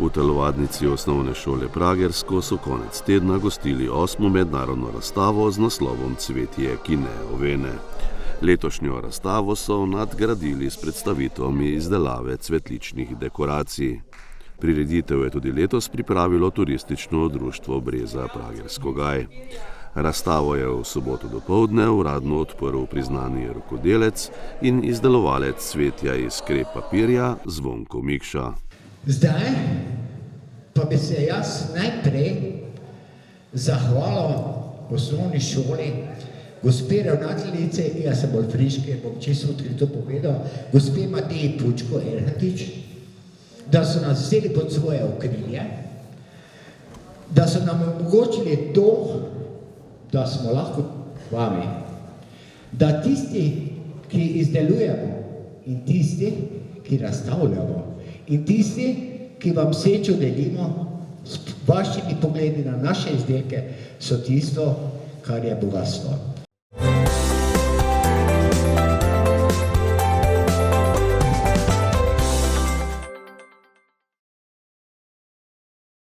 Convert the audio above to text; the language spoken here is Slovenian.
V telovadnici osnovne šole Pragersko so konec tedna gostili 8. mednarodno razstavo z naslovom Cvetje, ki ne ovene. Letošnjo razstavo so nadgradili s predstavitvami izdelave cvetličnih dekoracij. Prireditev je tudi letos pripravilo turistično društvo Breza Pragersko Gaj. Razstavo je v soboto dopoldne uradno odprl priznani rokodelec in izdelovalec cvetja iz krep papirja Zvonko Mikša. Zdaj pa bi se jaz najprej zahvalil osnovni šoli, gospe ravnateljice, jaz sem bolj friški, bom čisto jutri to povedal, gospe Mateji Pučko Erhatič, da so nas vzeli pod svoje okrilje, da so nam omogočili to, da smo lahko vami, da tisti, ki izdelujemo in tisti, ki razstavljamo in tisti, ki vam srečo delimo s vašimi pogledi na naše izdelke, so tisto, kar je bogatstvo.